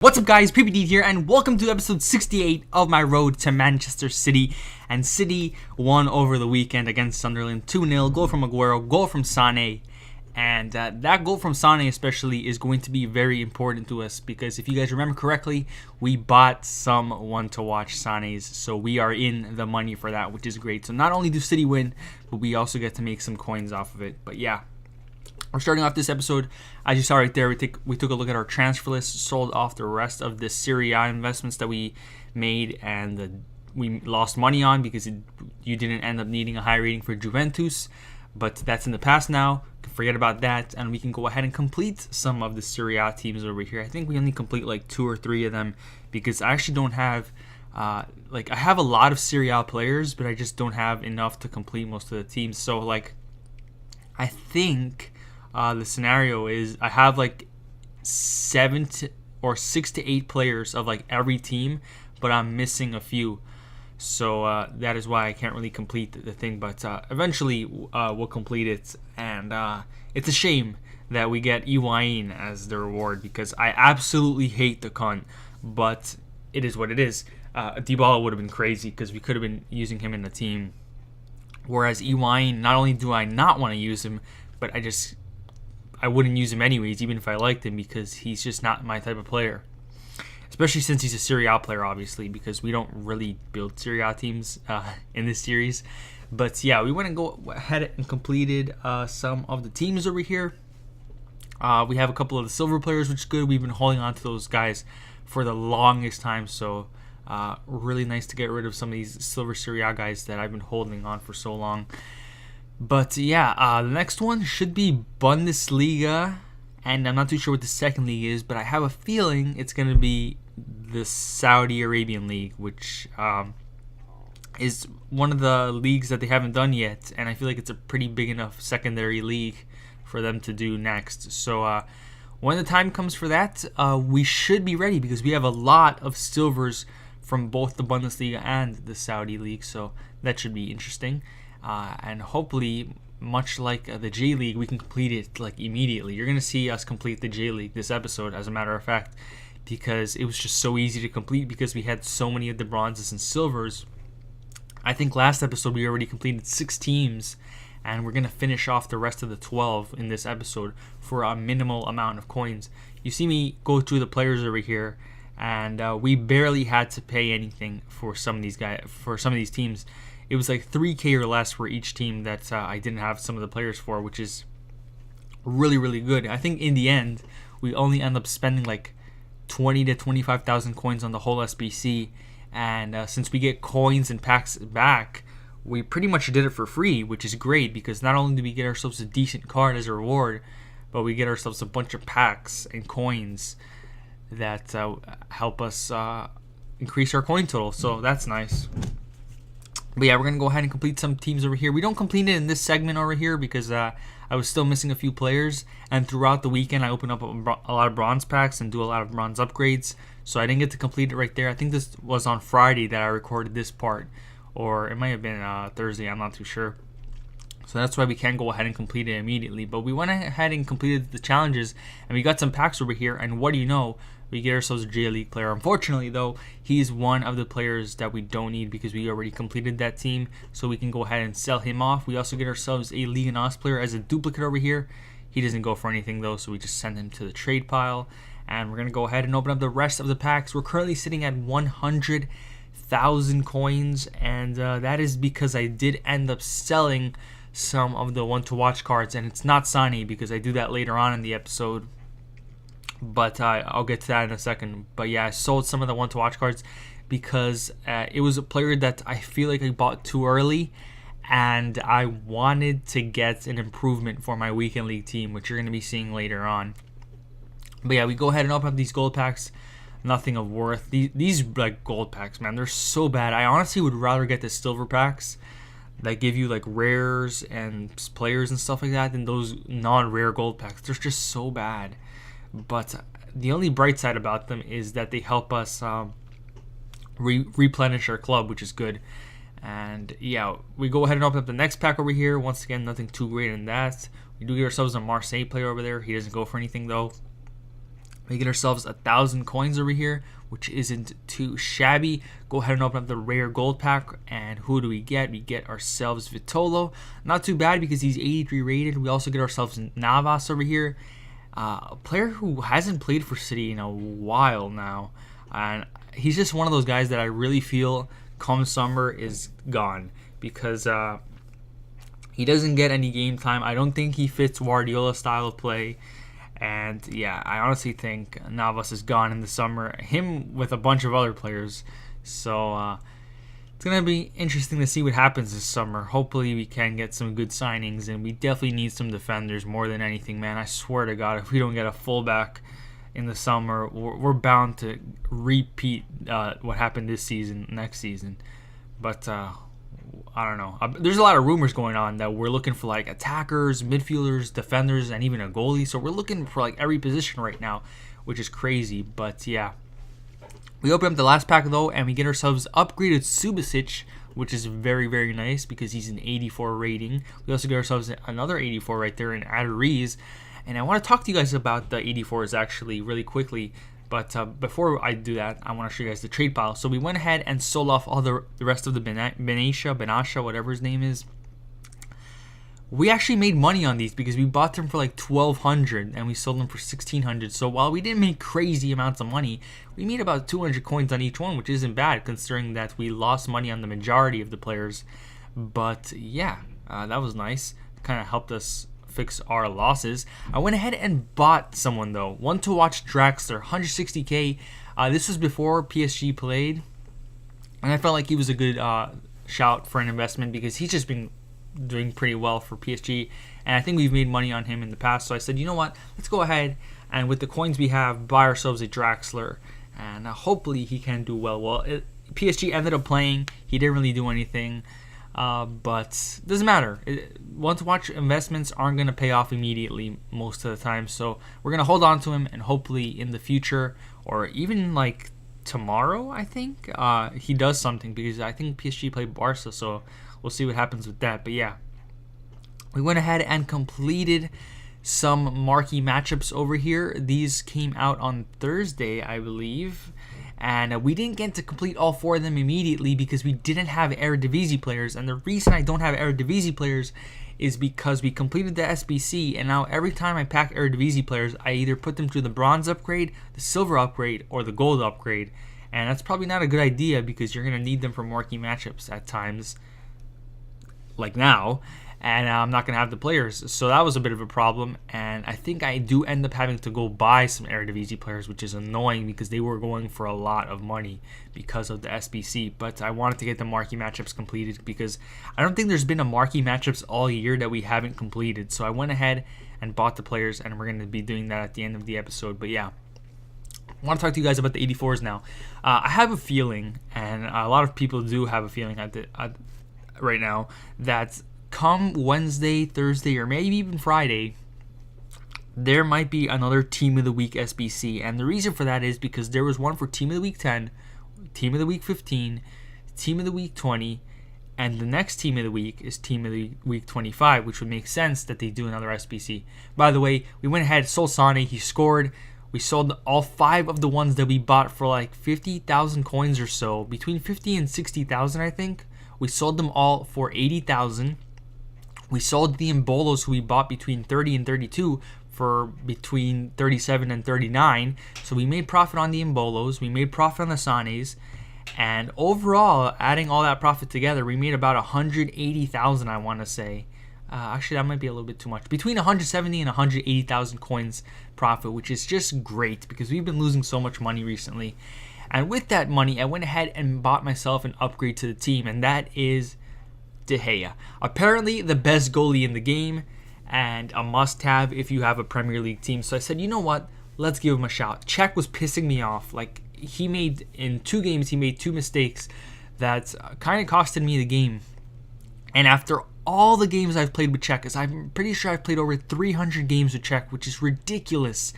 What's up guys, PPD here and welcome to episode 68 of my road to Manchester City. And City won over the weekend against Sunderland 2-0, goal from Aguero, goal from Sané. And that goal from Sané especially is going to be very important to us because if you guys remember correctly, we bought some one-to-watch Sanés. So we are in the money for that, which is great. So not only do City win, but we also get to make some coins off of it. But yeah. We're starting off this episode, as you saw right there, we took a look at our transfer list, sold off the rest of the Serie A investments that we made and we lost money on because you didn't end up needing a high rating for Juventus. But that's in the past now. Forget about that, and we can go ahead and complete some of the Serie A teams over here. I think we only complete like 2 or 3 of them because I actually don't have, I have a lot of Serie A players, but I just don't have enough to complete most of the teams. So I think the scenario is I have like 6 to 8 players of like every team, but I'm missing a few. So that is why I can't really complete the thing. But eventually we'll complete it. And it's a shame that we get Higuain as the reward because I absolutely hate the cunt. But it is what it is. Dybala would have been crazy because we could have been using him in the team. Whereas Higuain, not only do I not want to use him, but I wouldn't use him anyways, even if I liked him, because he's just not my type of player. Especially since he's a Serie A player, obviously, because we don't really build Serie A teams in this series. But yeah, we went and go ahead and completed some of the teams over here. We have a couple of the silver players, which is good. We've been holding on to those guys for the longest time, so really nice to get rid of some of these silver Serie A guys that I've been holding on for so long. But yeah, the next one should be Bundesliga, and I'm not too sure what the second league is, but I have a feeling it's going to be the Saudi Arabian League, which is one of the leagues that they haven't done yet, and I feel like it's a pretty big enough secondary league for them to do next. So when the time comes for that, we should be ready because we have a lot of silvers from both the Bundesliga and the Saudi League, so that should be interesting. And hopefully, much like the J-League, we can complete it like immediately. You're going to see us complete the J-League this episode, as a matter of fact, because it was just so easy to complete because we had so many of the bronzes and silvers. I think last episode we already completed 6 teams, and we're going to finish off the rest of the 12 in this episode for a minimal amount of coins. You see me go through the players over here, and we barely had to pay anything for some of these teams. It was like 3K or less for each team that I didn't have some of the players for, which is really, really good. I think in the end, we only end up spending like 20 to 25,000 coins on the whole SBC. And since we get coins and packs back, we pretty much did it for free, which is great because not only do we get ourselves a decent card as a reward, but we get ourselves a bunch of packs and coins that help us increase our coin total. So that's nice. But yeah, we're going to go ahead and complete some teams over here. We don't complete it in this segment over here because I was still missing a few players. And throughout the weekend, I opened up a lot of bronze packs and do a lot of bronze upgrades. So I didn't get to complete it right there. I think this was on Friday that I recorded this part. Or it might have been Thursday. I'm not too sure. So that's why we can't go ahead and complete it immediately. But we went ahead and completed the challenges. And we got some packs over here. And what do you know? We get ourselves a J-League player. Unfortunately, though, he's one of the players that we don't need because we already completed that team. So we can go ahead and sell him off. We also get ourselves a Liga NOS player as a duplicate over here. He doesn't go for anything, though, so we just send him to the trade pile. And we're going to go ahead and open up the rest of the packs. We're currently sitting at 100,000 coins. And that is because I did end up selling some of the one-to-watch cards. And it's not Sané because I do that later on in the episode. But I'll get to that in a second. But yeah, I sold some of the one-to-watch cards because it was a player that I feel like I bought too early. And I wanted to get an improvement for my weekend league team, which you're going to be seeing later on. But yeah, we go ahead and open up these gold packs. Nothing of worth. These like gold packs, man, they're so bad. I honestly would rather get the silver packs that give you like rares and players and stuff like that than those non-rare gold packs. They're just so bad. But the only bright side about them is that they help us replenish our club, which is good. And yeah, we go ahead and open up the next pack over here. Once again, nothing too great in that. We do get ourselves a Marseille player over there. He doesn't go for anything though. We get ourselves 1,000 coins over here, which isn't too shabby. Go ahead and open up the rare gold pack, and who do we get? We get ourselves Vitolo. Not too bad because he's 83 rated. We also get ourselves Navas over here, a player who hasn't played for City in a while now, and he's just one of those guys that I really feel come summer is gone because he doesn't get any game time. I don't think he fits Guardiola's style of play. And yeah, I honestly think Navas is gone in the summer. Him with a bunch of other players. So it's going to be interesting to see what happens this summer. Hopefully we can get some good signings. And we definitely need some defenders more than anything, man. I swear to God, if we don't get a fullback in the summer, we're bound to repeat what happened this season, next season. But I don't know. There's a lot of rumors going on that we're looking for like attackers, midfielders, defenders, and even a goalie. So we're looking for like every position right now, which is crazy. But yeah, we open up the last pack though, and we get ourselves upgraded Subasic, which is very, very nice because he's an 84 rating. We also get ourselves another 84 right there in Aduriz. And I want to talk to you guys about the 84s actually really quickly. But before I do that, I want to show you guys the trade pile. So we went ahead and sold off all the rest of the Benasha, whatever his name is. We actually made money on these because we bought them for like 1,200 and we sold them for 1,600. So while we didn't make crazy amounts of money, we made about 200 coins on each one, which isn't bad considering that we lost money on the majority of the players. But yeah, that was nice. Kind of helped us fix our losses. I went ahead and bought someone though. One to watch Draxler, 160k. This was before PSG played, and I felt like he was a good shout for an investment because he's just been doing pretty well for PSG, and I think we've made money on him in the past. So I said, you know what? Let's go ahead and with the coins we have, buy ourselves a Draxler, and hopefully he can do well. Well, PSG ended up playing. He didn't really do anything. But doesn't matter. Once watch investments aren't going to pay off immediately most of the time. So we're going to hold on to him and hopefully in the future or even like tomorrow, I think, he does something because I think PSG played Barca. So we'll see what happens with that. But yeah, we went ahead and completed some marquee matchups over here. These came out on Thursday, I believe. And we didn't get to complete all 4 of them immediately because we didn't have Eredivisie players. And the reason I don't have Eredivisie players is because we completed the SBC. And now every time I pack Eredivisie players, I either put them to the bronze upgrade, the silver upgrade, or the gold upgrade. And that's probably not a good idea because you're going to need them for marquee matchups at times, like now. And I'm not going to have the players. So that was a bit of a problem. And I think I do end up having to go buy some Eredivisie players, which is annoying because they were going for a lot of money because of the SBC. But I wanted to get the marquee matchups completed because I don't think there's been a marquee matchups all year that we haven't completed. So I went ahead and bought the players, and we're going to be doing that at the end of the episode. But yeah, I want to talk to you guys about the 84s now. I have a feeling, and a lot of people do have a feeling right now, that come Wednesday, Thursday, or maybe even Friday, there might be another Team of the Week SBC. And the reason for that is because there was one for Team of the Week 10, Team of the Week 15, Team of the Week 20, and the next Team of the Week is Team of the Week 25, which would make sense that they do another SBC. By the way, we went ahead, sold Sane, he scored. We sold all 5 of the ones that we bought for like 50,000 coins or so, between 50 and 60,000, I think. We sold them all for 80,000. We sold the Embolos who we bought between 30 and 32 for between 37 and 39. So we made profit on the Embolos. We made profit on the Sanes. And overall, adding all that profit together, we made about 180,000, I want to say. Actually, that might be a little bit too much. Between 170 and 180,000 coins profit, which is just great because we've been losing so much money recently. And with that money, I went ahead and bought myself an upgrade to the team, and that is De Gea. Apparently the best goalie in the game and a must-have if you have a Premier League team. So I said, you know what? Let's give him a shot. Czech was pissing me off. Like, he made, in 2 games, he made 2 mistakes that kind of costed me the game. And after all the games I've played with Czech, I'm pretty sure I've played over 300 games with Czech, which is ridiculous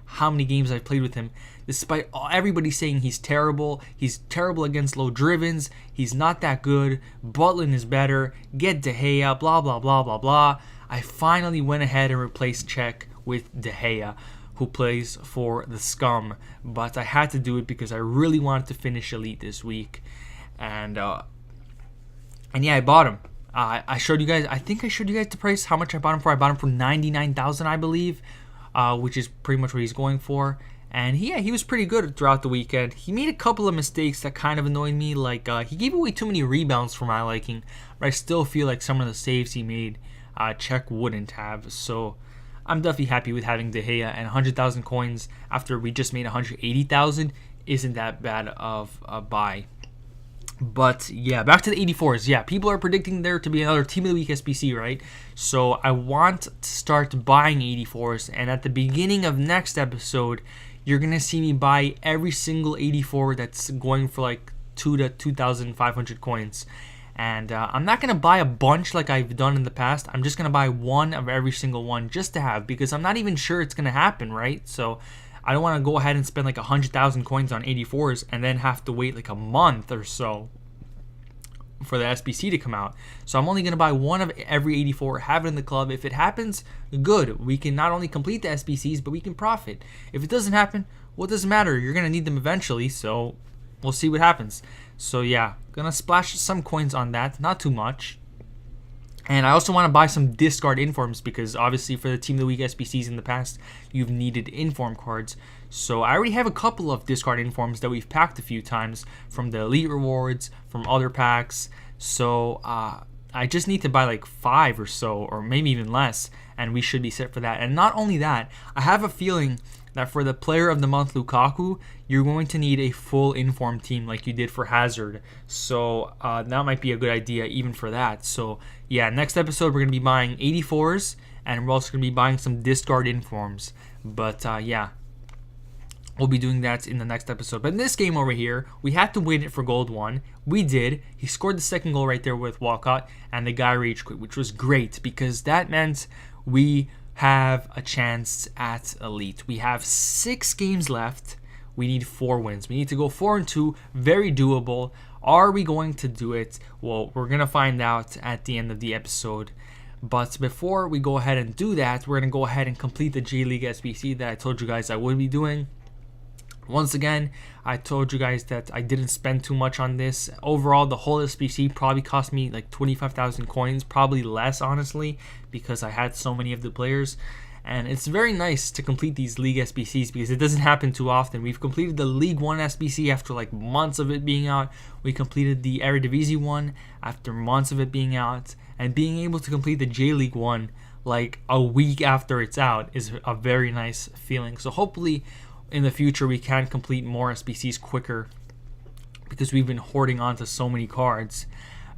how many games I've played with him. Despite everybody saying he's terrible against low drivens, he's not that good, Butland is better, get De Gea, blah, blah, blah, blah, blah. I finally went ahead and replaced Czech with De Gea who plays for the Scum. But I had to do it because I really wanted to finish Elite this week. And yeah, I bought him. I showed you guys, I think I showed you guys the price, how much I bought him for. I bought him for 99,000, I believe, which is pretty much what he's going for. And he was pretty good throughout the weekend. He made a couple of mistakes that kind of annoyed me. Like, he gave away too many rebounds for my liking. But I still feel like some of the saves he made, Czech wouldn't have. So I'm definitely happy with having De Gea. And 100,000 coins after we just made 180,000 isn't that bad of a buy. But yeah, back to the 84s. Yeah, people are predicting there to be another Team of the Week SBC, right? So I want to start buying 84s. And at the beginning of next episode, you're going to see me buy every single 84 that's going for like 2,000 to 2,500 coins. And I'm not going to buy a bunch like I've done in the past. I'm just going to buy one of every single one just to have, because I'm not even sure it's going to happen, right? So I don't want to go ahead and spend like 100,000 coins on 84s and then have to wait like a month or so for the SBC to come out. So I'm only going to buy one of every 84, have it in the club. If it happens, good. We can not only complete the SBCs, but we can profit. If it doesn't happen, well, it doesn't matter. You're going to need them eventually, so we'll see what happens. So yeah, going to splash some coins on that, not too much. And I also want to buy some discard informs, because obviously for the Team of the Week SBCs in the past, you've needed inform cards. So I already have a couple of discard informs that we've packed a few times from the Elite rewards, from other packs. So I just need to buy like 5 or so, or maybe even less, and we should be set for that. And not only that, I have a feeling that for the Player of the Month Lukaku, you're going to need a full inform team like you did for Hazard. So that might be a good idea even for that. So yeah, next episode we're going to be buying 84s, and we're also going to be buying some discard informs. But yeah, we'll be doing that in the next episode. But in this game over here, we had to win it for gold 1. We did. He scored the second goal right there with Walcott, and the guy rage quit, which was great because that meant we have a chance at Elite. We have 6 games left. We need 4 wins. We need to go 4-2. Very doable. Are we going to do it? Well, we're going to find out at the end of the episode. But before we go ahead and do that, we're going to go ahead and complete the J-League SBC that I told you guys I would be doing. Once again, I told you guys that I didn't spend too much on this. Overall, the whole SBC probably cost me like 25,000 coins, probably less, honestly, because I had so many of the players. And it's very nice to complete these League SBCs because it doesn't happen too often. We've completed the League 1 SBC after like months of it being out. We completed the Eredivisie 1 after months of it being out. And being able to complete the J-League 1 like a week after it's out is a very nice feeling. So hopefully in the future we can complete more SBCs quicker because we've been hoarding onto so many cards.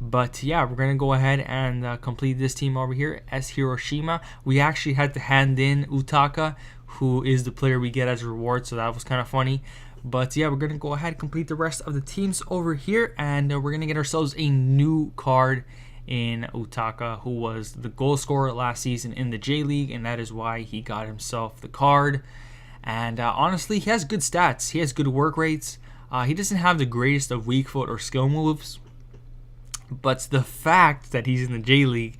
But yeah, we're going to go ahead and complete this team over here as Hiroshima. We actually had to hand in Utaka, who is the player we get as a reward, so that was kind of funny. But yeah, we're going to go ahead and complete the rest of the teams over here, and we're going to get ourselves a new card in Utaka, who was the goal scorer last season in the J-League, and that is why he got himself the card. And honestly, he has good stats. He has good work rates. He doesn't have the greatest of weak foot or skill moves, but the fact that he's in the J-League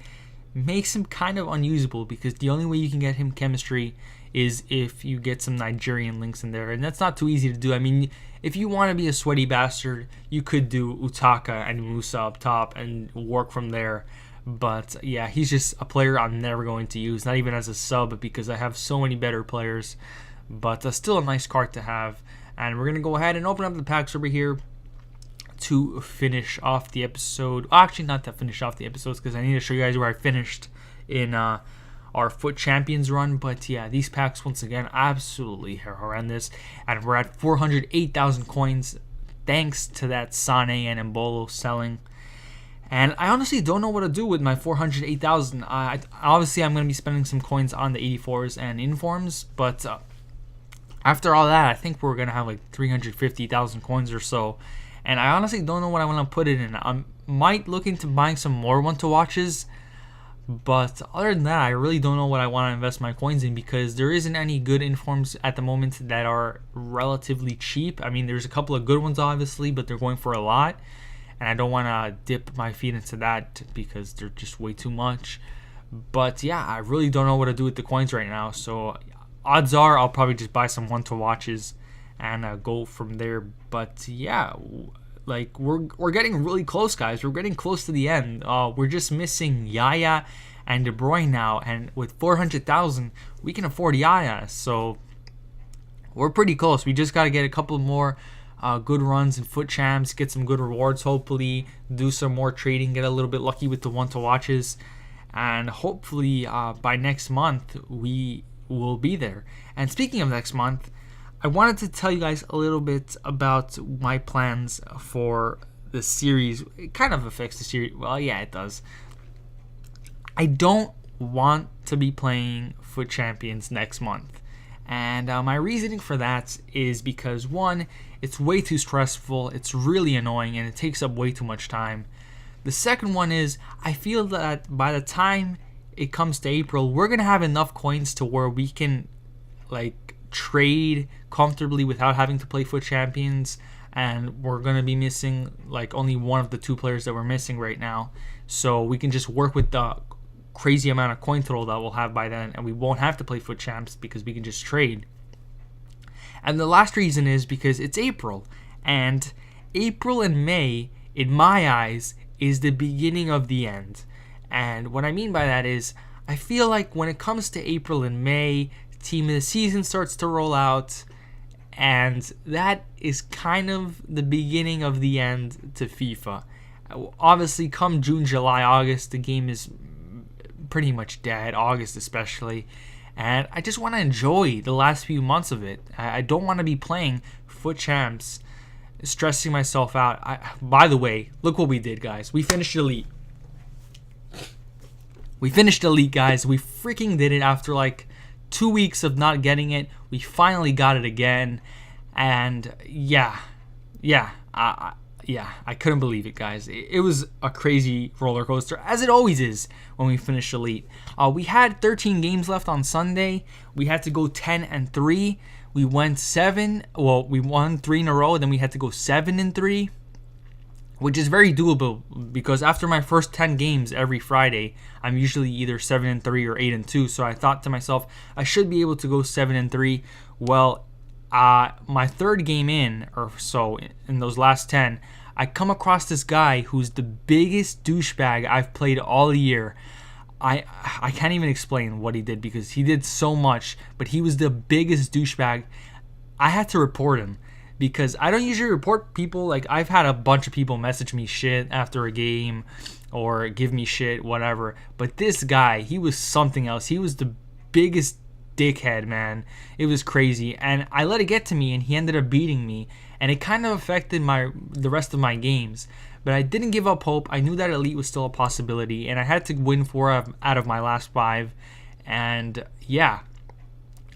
makes him kind of unusable because the only way you can get him chemistry is if you get some Nigerian links in there, and that's not too easy to do. I mean, if you want to be a sweaty bastard, you could do Utaka and Musa up top and work from there. But yeah, he's just a player I'm never going to use, not even as a sub, because I have so many better players. But still a nice card to have. And we're going to go ahead and open up the packs over here to finish off the episode. Actually, not to finish off the episodes, because I need to show you guys where I finished in our Foot Champions run. But yeah, these packs, once again, absolutely horrendous. And we're at 408,000 coins, thanks to that Sane and Embolo selling. And I honestly don't know what to do with my 408,000. Obviously, I'm going to be spending some coins on the 84s and informs, but after all that, I think we're going to have like 350,000 coins or so. And I honestly don't know what I want to put it in. I might look into buying some more one-to-watches. But other than that, I really don't know what I want to invest my coins in because there isn't any good informs at the moment that are relatively cheap. I mean, there's a couple of good ones, obviously, but they're going for a lot. And I don't want to dip my feet into that because they're just way too much. But yeah, I really don't know what to do with the coins right now. So odds are I'll probably just buy some 1-to-watches and go from there. But yeah, like we're getting really close, guys. We're getting close to the end. We're just missing Yaya and De Bruyne now, and with 400,000, we can afford Yaya. So we're pretty close. We just got to get a couple more good runs in foot champs, get some good rewards, hopefully do some more trading, get a little bit lucky with the 1-to-watches, and hopefully by next month we will be there. And speaking of next month, I wanted to tell you guys a little bit about my plans for the series. It kind of affects the series. Well, yeah, it does. I don't want to be playing Foot Champions next month. And my reasoning for that is because, one, it's way too stressful, it's really annoying, and it takes up way too much time. The second one is I feel that by the time it comes to April, we're going to have enough coins to where we can like trade comfortably without having to play Foot Champions, and we're going to be missing like only one of the two players that we're missing right now. So we can just work with the crazy amount of coin total that we'll have by then, and we won't have to play Foot Champs because we can just trade. And the last reason is because it's April, and April and May, in my eyes, is the beginning of the end. And what I mean by that is I feel like when it comes to April and May, team of the season starts to roll out, and that is kind of the beginning of the end to FIFA. Obviously, come June, July, August, the game is pretty much dead, August especially, and I just want to enjoy the last few months of it. I don't want to be playing Foot Champs, stressing myself out. By the way, look what we did, guys. We finished Elite. We finished Elite, guys. We freaking did it after like 2 weeks of not getting it. We finally got it again, and yeah, I couldn't believe it, guys. It was a crazy roller coaster, as it always is when we finish Elite. We had 13 games left on Sunday. We had to go 10-3. We went 7. Well, we won 3 in a row, then we had to go 7-3, which is very doable because after my first 10 games every Friday, I'm usually either 7-3 or 8-2. So I thought to myself, I should be able to go 7-3. Well, my third game in or so in those last 10, I come across this guy who's the biggest douchebag I've played all year. I can't even explain what he did because he did so much, but he was the biggest douchebag. I had to report him because I don't usually report people. Like, I've had a bunch of people message me shit after a game or give me shit, whatever. But this guy, he was something else. He was the biggest dickhead, man. It was crazy, and I let it get to me, and he ended up beating me, and it kind of affected the rest of my games. But I didn't give up hope. I knew that Elite was still a possibility, and I had to win 4 out of my last 5, and yeah,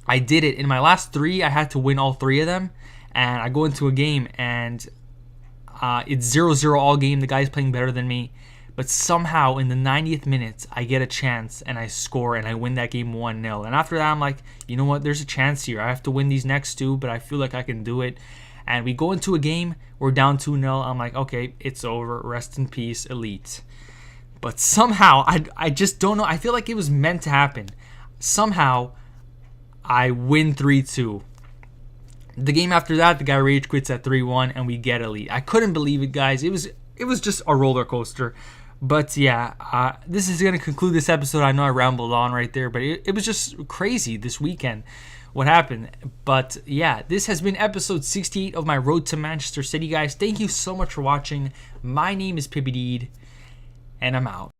I did it. In my last 3, I had to win all 3 of them, and I go into a game, and it's 0-0 all game. The guy's playing better than me. But somehow in the 90th minute, I get a chance and I score and I win that game 1-0. And after that, I'm like, you know what? There's a chance here. I have to win these next 2, but I feel like I can do it. And we go into a game. We're down 2-0. I'm like, okay, it's over. Rest in peace, Elite. But somehow, I just don't know. I feel like it was meant to happen. Somehow, I win 3-2. The game after that, the guy rage quits at 3-1 and we get Elite. I couldn't believe it, guys. It was just a roller coaster. But yeah, this is going to conclude this episode. I know I rambled on right there, but it was just crazy this weekend what happened. But yeah, this has been episode 68 of my Road to Manchester City, guys. Thank you so much for watching. My name is Pibideed, and I'm out.